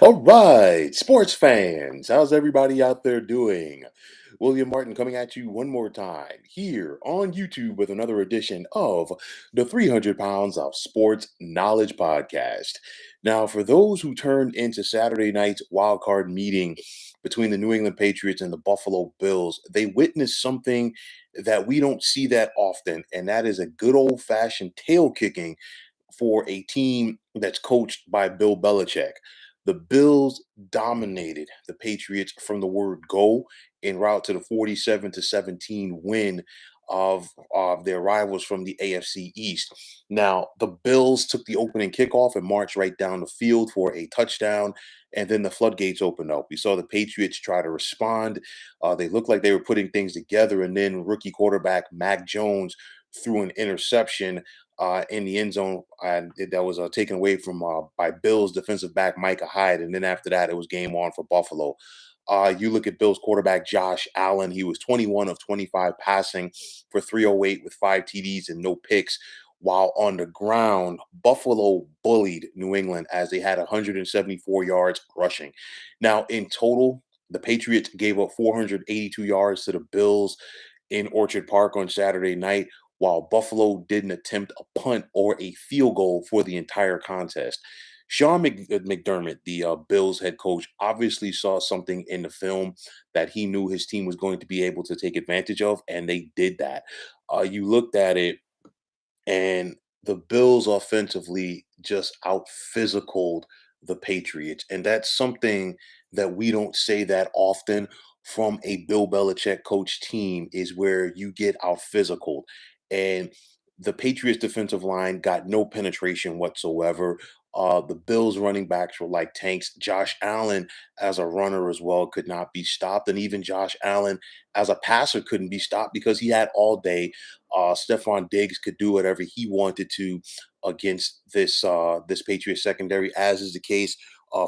All right, sports fans, how's everybody out there doing? William Martin coming at you one more time here on YouTube with another edition of the 300 Pounds of Sports Knowledge Podcast. Now, for those who turned into Saturday night's wild card meeting between the New England Patriots and the Buffalo Bills, they witnessed something that we don't see that often, and that is a good old fashioned tail kicking for a team that's coached by Bill Belichick. The Bills dominated the Patriots from the word go en route to the 47-17 win of their rivals from the AFC East. Now, the Bills took the opening kickoff and marched right down the field for a touchdown, and then the floodgates opened up. We saw the Patriots try to respond. They looked like they were putting things together, and then rookie quarterback Mac Jones threw an interception in the end zone, and that was taken away from by Bills defensive back Micah Hyde. And then after that, it was game on for Buffalo. You look at Bills quarterback Josh Allen. He was 21 of 25 passing for 308 with 5 TDs and no picks. While on the ground, Buffalo bullied New England as they had 174 yards rushing. Now, in total, the Patriots gave up 482 yards to the Bills in Orchard Park on Saturday night, while Buffalo didn't attempt a punt or a field goal for the entire contest. McDermott, the Bills head coach, obviously saw something in the film that he knew his team was going to be able to take advantage of, and they did that. You looked at it, and the Bills offensively just out physicaled the Patriots. And that's something that we don't say that often from a Bill Belichick coach team, is where you get out physical. And the Patriots defensive line got no penetration whatsoever. The Bills running backs were like tanks. Josh Allen as a runner as well could not be stopped. And even Josh Allen as a passer couldn't be stopped because he had all day. Stephon Diggs could do whatever he wanted to against this Patriots secondary, as is the case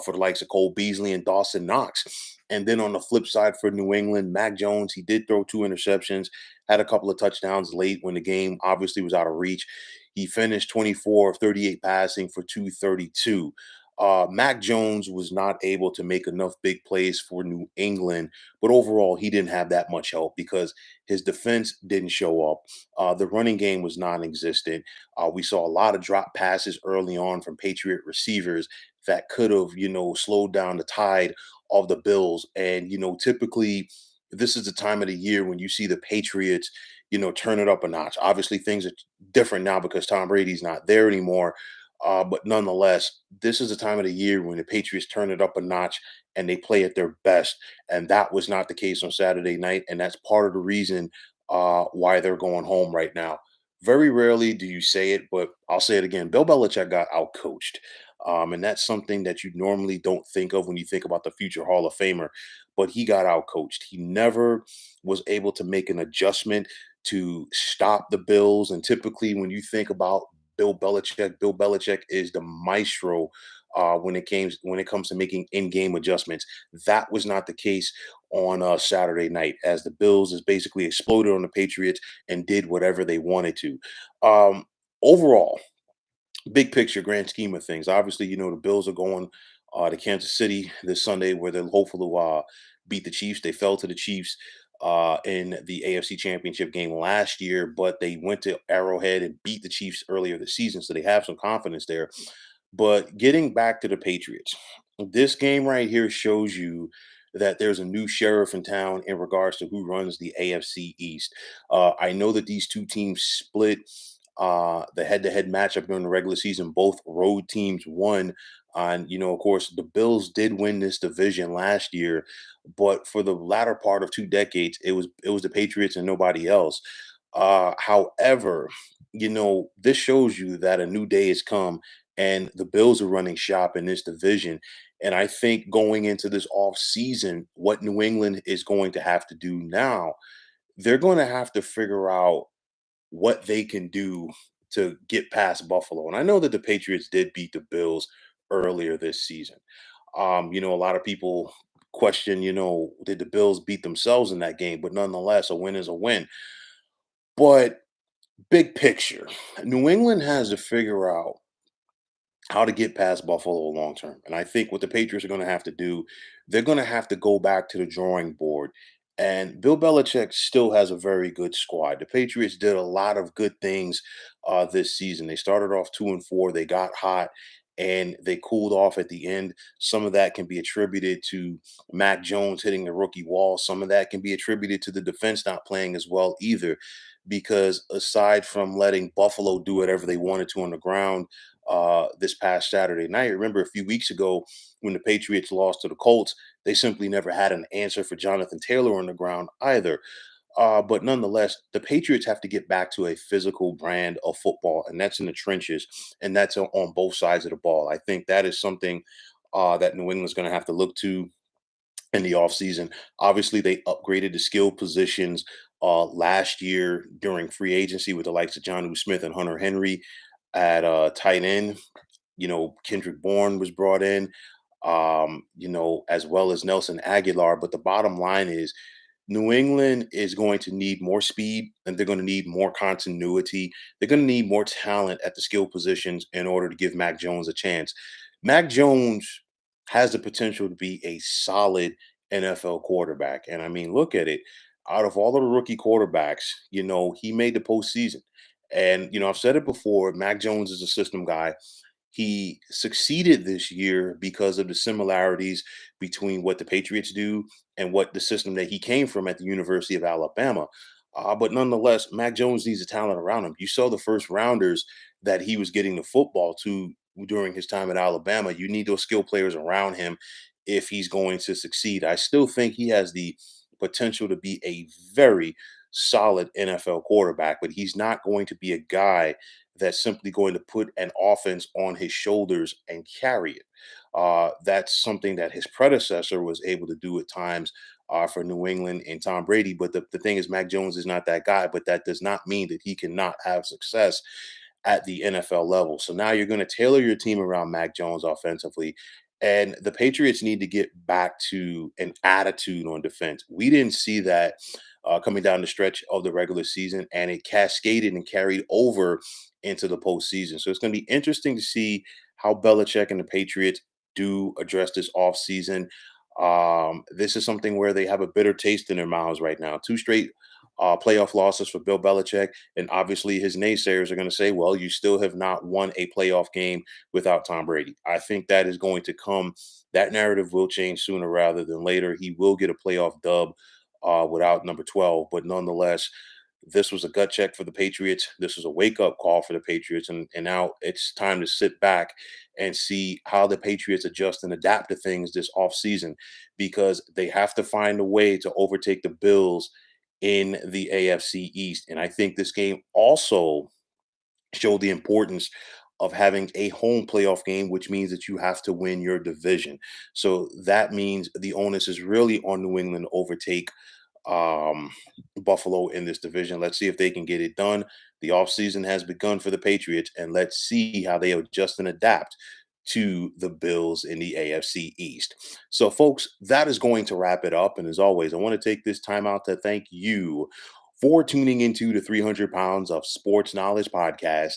for the likes of Cole Beasley and Dawson Knox. And then on the flip side for New England, Mac Jones, he did throw 2 interceptions, had a couple of touchdowns late when the game obviously was out of reach. He finished 24 of 38 passing for 232. Mac Jones was not able to make enough big plays for New England, but overall, he didn't have that much help because his defense didn't show up. The running game was non existent. We saw a lot of drop passes early on from Patriot receivers that could have, slowed down the tide of the Bills. And, typically, this is the time of the year when you see the Patriots, turn it up a notch. Obviously, things are different now because Tom Brady's not there anymore. But nonetheless, this is the time of the year when the Patriots turn it up a notch and they play at their best. And that was not the case on Saturday night. And that's part of the reason why they're going home right now. Very rarely do you say it, but I'll say it again. Bill Belichick got outcoached. And that's something that you normally don't think of when you think about the future Hall of Famer. But he got outcoached. He never was able to make an adjustment to stop the Bills. And typically, when you think about Bill Belichick is the maestro when it comes to making in-game adjustments. That was not the case on Saturday night, as the Bills has basically exploded on the Patriots and did whatever they wanted to. Overall, big picture, grand scheme of things. Obviously, the Bills are going to Kansas City this Sunday, where they'll hopefully beat the Chiefs. They fell to the Chiefs in the AFC Championship game last year, but they went to Arrowhead and beat the Chiefs earlier this season, so they have some confidence there. But getting back to the Patriots, this game right here shows you that there's a new sheriff in town in regards to who runs the AFC East. I know that these two teams split the head-to-head matchup during the regular season. Both road teams won. And of course, the Bills did win this division last year, but for the latter part of 2 decades, it was the Patriots and nobody else. However, this shows you that a new day has come, and the Bills are running shop in this division. And I think going into this off season, what New England is going to have to do now, they're going to have to figure out what they can do to get past Buffalo. And I know that the Patriots did beat the Bills earlier this season. A lot of people question, did the Bills beat themselves in that game? But nonetheless, a win is a win. But big picture, New England has to figure out how to get past Buffalo long term. And I think what the Patriots are going to have to do, they're going to have to go back to the drawing board. And Bill Belichick still has a very good squad. The Patriots did a lot of good things this season. They started off 2-4. They got hot and they cooled off at the end. Some of that can be attributed to Mac Jones hitting the rookie wall. Some of that can be attributed to the defense not playing as well either. Because aside from letting Buffalo do whatever they wanted to on the ground, this past Saturday night. Remember a few weeks ago when the Patriots lost to the Colts, they simply never had an answer for Jonathan Taylor on the ground either. But nonetheless, the Patriots have to get back to a physical brand of football, and that's in the trenches, and that's on both sides of the ball. I think that is something that New England's going to have to look to in the offseason. Obviously, they upgraded the skill positions last year during free agency with the likes of John Smith and Hunter Henry at tight end. Kendrick Bourne was brought in, as well as Nelson Aguilar. But the bottom line is New England is going to need more speed and they're going to need more continuity. They're going to need more talent at the skill positions in order to give Mac Jones a chance. Mac Jones has the potential to be a solid NFL quarterback. And I mean, look at it. Out of all of the rookie quarterbacks, he made the postseason. And, I've said it before, Mac Jones is a system guy. He succeeded this year because of the similarities between what the Patriots do and what the system that he came from at the University of Alabama. But nonetheless, Mac Jones needs a talent around him. You saw the first rounders that he was getting the football to during his time at Alabama. You need those skill players around him if he's going to succeed. I still think he has the potential to be a very solid NFL quarterback, but he's not going to be a guy that's simply going to put an offense on his shoulders and carry it. That's something that his predecessor was able to do at times for New England and Tom Brady. But the thing is, Mac Jones is not that guy, but that does not mean that he cannot have success at the NFL level. So now you're going to tailor your team around Mac Jones offensively. And the Patriots need to get back to an attitude on defense. We didn't see that coming down the stretch of the regular season, and it cascaded and carried over into the postseason. So it's going to be interesting to see how Belichick and the Patriots do address this offseason. This is something where they have a bitter taste in their mouths right now. Two straight playoff losses for Bill Belichick. And obviously, his naysayers are going to say, well, you still have not won a playoff game without Tom Brady. I think that is going to come. That narrative will change sooner rather than later. He will get a playoff dub without number 12. But nonetheless, this was a gut check for the Patriots. This was a wake up call for the Patriots. And now it's time to sit back and see how the Patriots adjust and adapt to things this offseason because they have to find a way to overtake the Bills in the AFC East. And I think this game also showed the importance of having a home playoff game, which means that you have to win your division. So that means the onus is really on New England to overtake um, Buffalo in this division. Let's see if they can get it done. The offseason has begun for the Patriots, and let's see how they adjust and adapt to the Bills in the AFC East. So, folks, that is going to wrap it up. And as always, I want to take this time out to thank you for tuning into the 300 Pounds of Sports Knowledge podcast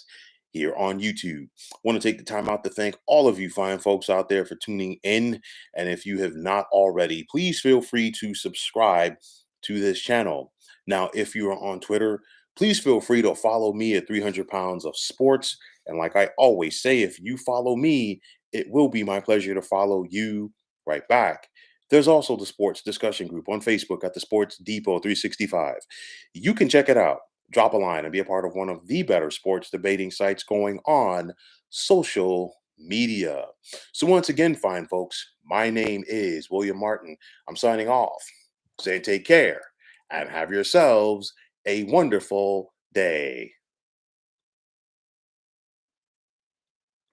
here on YouTube. I want to take the time out to thank all of you fine folks out there for tuning in. And if you have not already, please feel free to subscribe to this channel. Now, if you are on Twitter, please feel free to follow me at 300 Pounds of Sports. And like I always say, if you follow me, it will be my pleasure to follow you right back. There's also the sports discussion group on Facebook at the Sports Depot 365. You can check it out, drop a line, and be a part of one of the better sports debating sites going on social media. So, once again, fine folks, my name is William Martin. I'm signing off, saying take care and have yourselves a wonderful day.